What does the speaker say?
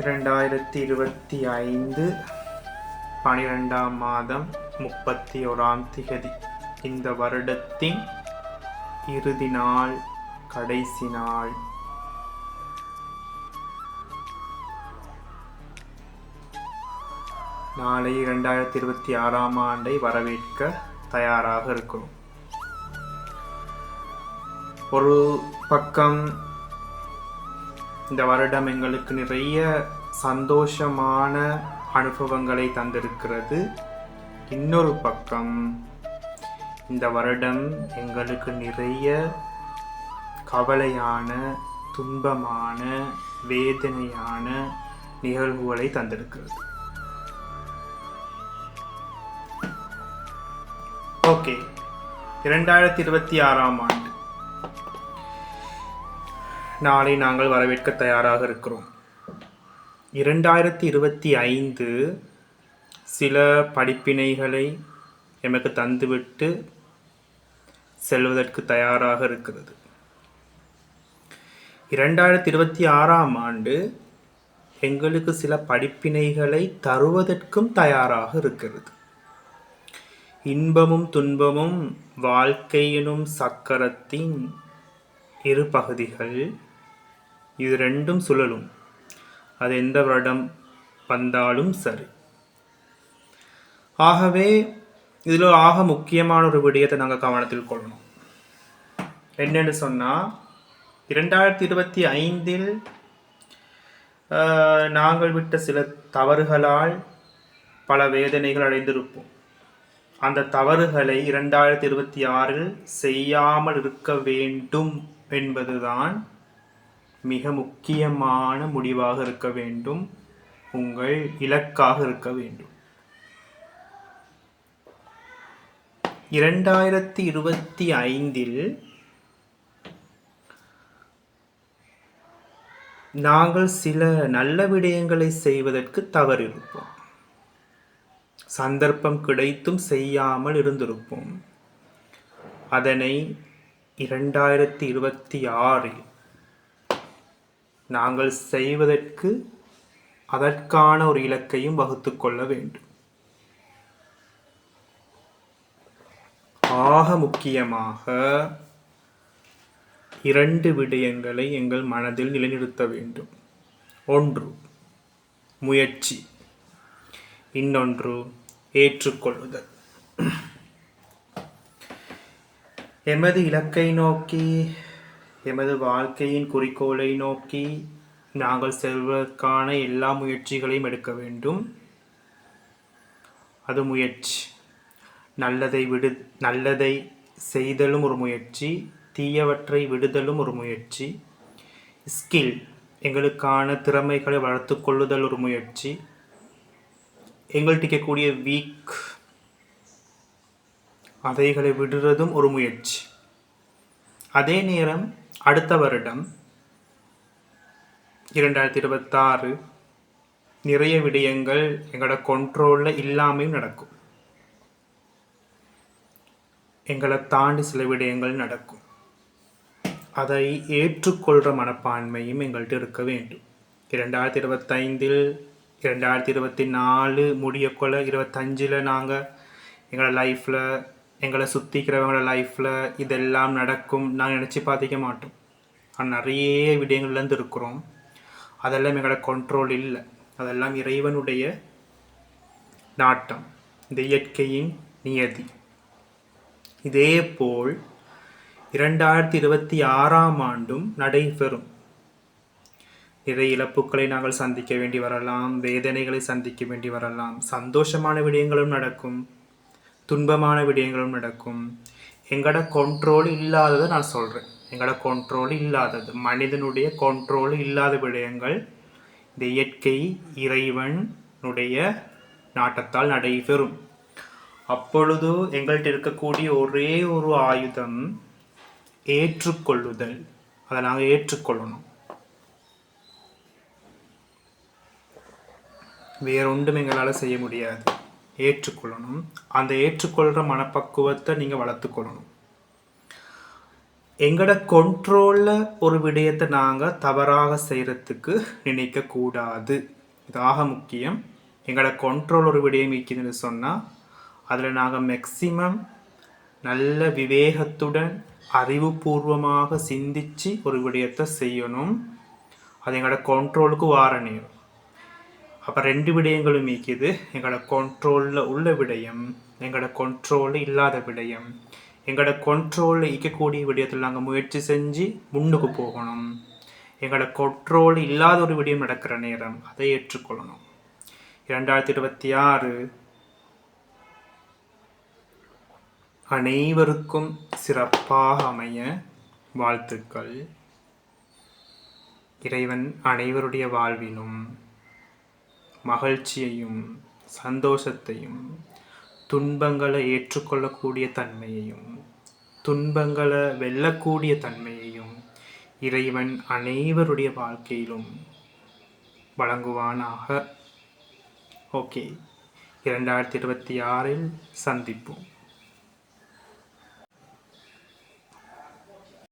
2025 12ஆம் மாதம் 31ஆம் திகதி இந்த வருடத்தின் இறுதி நாள், கடைசி நாள். நாளை 2026ஆம் ஆண்டை வரவேற்க தயாராக இருக்கிறோம். ஒரு பக்கம் இந்த வருடம் எங்களுக்கு நிறைய சந்தோஷமான அனுபவங்களை தந்திருக்கிறது. இன்னொரு பக்கம் இந்த வருடம் எங்களுக்கு நிறைய கவலையான, துன்பமான, வேதனையான நிகழ்வுகளை தந்திருக்கிறது. ஓகே, 2026ஆம் ஆண்டு நாளை நாங்கள் வரவேற்க தயாராக இருக்கிறோம். 2025 சில படிப்பினைகளை எமக்கு தந்துவிட்டு செல்வதற்கு தயாராக இருக்கிறது. 2026ஆம் ஆண்டு எங்களுக்கு சில படிப்பினைகளை தருவதற்கும் தயாராக இருக்கிறது. இன்பமும் துன்பமும் வாழ்க்கை எனும் சக்கரத்தின் இரு பகுதிகள். இது ரெண்டும் சுழலும். அது எந்த வருடம் வந்தாலும் சரி. ஆகவே இதில் ஆக முக்கியமான ஒரு விடயத்தை நாங்கள் கவனத்தில் கொள்ளணும். என்னென்னு சொன்னால், 2025 நாங்கள் விட்ட சில தவறுகளால் பல வேதனைகள் அடைந்திருப்போம். அந்த தவறுகளை 2026 செய்யாமல் இருக்க வேண்டும் என்பதுதான் மிக முக்கியமான முடிவாக இருக்க வேண்டும், உங்கள் இலக்காக இருக்க வேண்டும். 2025 நாங்கள் சில நல்ல விடயங்களை செய்வதற்கு தவறிருப்போம். சந்தர்ப்பம் கிடைத்தும் செய்யாமல் இருந்திருப்போம். அதனை 2026 நாங்கள் செய்வதற்கு அதற்கான ஒரு இலக்கையும் வகுத்து கொள்ள வேண்டும். ஆக முக்கியமாக 2 விடயங்களை எங்கள் மனதில் நிலைநிறுத்த வேண்டும். ஒன்று முயற்சி, இன்னொன்று ஏற்றுக்கொள்ளுதல். எமது இலக்கை நோக்கி, எமது வாழ்க்கையின் குறிக்கோளை நோக்கி நாங்கள் செல்வதற்கான எல்லா முயற்சிகளையும் எடுக்க வேண்டும். அது முயற்சி. நல்லதை செய்தலும் ஒரு முயற்சி, தீயவற்றை விடுதலும் ஒரு முயற்சி. ஸ்கில், எங்களுக்கான திறமைகளை வளர்த்து கொள்ளுதல் ஒரு முயற்சி. எங்கள்கிட்ட இருக்கக்கூடிய வீக், அதைகளை விடுறதும் ஒரு முயற்சி. அதே நேரம் அடுத்த வருடம் 2026 நிறைய விடயங்கள் எங்களோட கண்ட்ரோலில் இல்லாமையும் நடக்கும். எங்களை தாண்டி சில விடயங்கள் நடக்கும். அதை ஏற்றுக்கொள்கிற மனப்பான்மையும் எங்கள்கிட்ட இருக்க வேண்டும். 2025 2024 முடியக்கொள்ள 25 நாங்கள் எங்களோட லைஃப்பில், எங்களை சுற்றிக்கிறவங்களோட லைஃப்பில் இதெல்லாம் நடக்கும் நாங்கள் நினச்சி பார்த்திக்க மாட்டோம். ஆனால் நிறைய விடயங்கள்லேருந்து இருக்கிறோம். அதெல்லாம் எங்களோட கண்ட்ரோல் இல்லை. அதெல்லாம் இறைவனுடைய நாட்டம், இந்த இயற்கையின் நியதி. இதே போல் 2026ஆம் ஆண்டும் நடைபெறும். நிறைய இழப்புக்களை நாங்கள் சந்திக்க வேண்டி வரலாம், வேதனைகளை சந்திக்க வேண்டி வரலாம். சந்தோஷமான விடயங்களும் நடக்கும், துன்பமான விடயங்களும் நடக்கும். எங்களோட கண்ட்ரோல் இல்லாததை நான் சொல்கிறேன். எங்களோட கண்ட்ரோல் இல்லாதது, மனிதனுடைய கண்ட்ரோல் இல்லாத விடயங்கள் இந்த இயற்கை இறைவனுடைய நாட்டத்தால் நடைபெறும். அப்பொழுது எங்கள்கிட்ட இருக்கக்கூடிய ஒரே ஒரு ஆயுதம் ஏற்றுக்கொள்ளுதல். அதை நாங்கள் ஏற்றுக்கொள்ளணும். வேறொன்றும் எங்களால் செய்ய முடியாது. ஏற்றுக்கொள்ளணும். அந்த ஏற்றுக்கொள்கிற மனப்பக்குவத்தை நீங்கள் வளர்த்துக்கொள்ளணும். எங்களோட கண்ட்ரோலில் ஒரு விடயத்தை நாங்கள் தவறாக செய்கிறதுக்கு நினைக்கக்கூடாது. இதாக முக்கியம். எங்களோட கண்ட்ரோல் ஒரு விடயம் இருக்குதுன்னு சொன்னால் அதில் நாங்கள் மேக்சிமம் நல்ல விவேகத்துடன் அறிவுபூர்வமாக சிந்தித்து ஒரு விடயத்தை செய்யணும். அது எங்களோட கண்ட்ரோலுக்கு வார நேரம். அப்போ 2 விடயங்களும் இருக்குது. எங்களோட கண்ட்ரோலில் உள்ள விடயம், எங்களோட கண்ட்ரோலில் இல்லாத விடயம். எங்களோட கண்ட்ரோலில் இருக்கக்கூடிய விடயத்தில் நாங்கள் முயற்சி செஞ்சு முன்னுக்கு போகணும். எங்களோட கண்ட்ரோல் இல்லாத ஒரு விடயம் நடக்கிற நேரம் அதை ஏற்றுக்கொள்ளணும். 2026 அனைவருக்கும் சிறப்பாக அமைய வாழ்த்துக்கள். இறைவன் அனைவருடைய வாழ்விலும் மகிழ்ச்சியையும் சந்தோஷத்தையும் துன்பங்களை ஏற்றுக்கொள்ளக்கூடிய தன்மையையும் துன்பங்களை வெல்லக்கூடிய தன்மையையும் இறைவன் அனைவருடைய வாழ்க்கையிலும் வழங்குவானாக. ஓகே, 2026 சந்திப்போம்.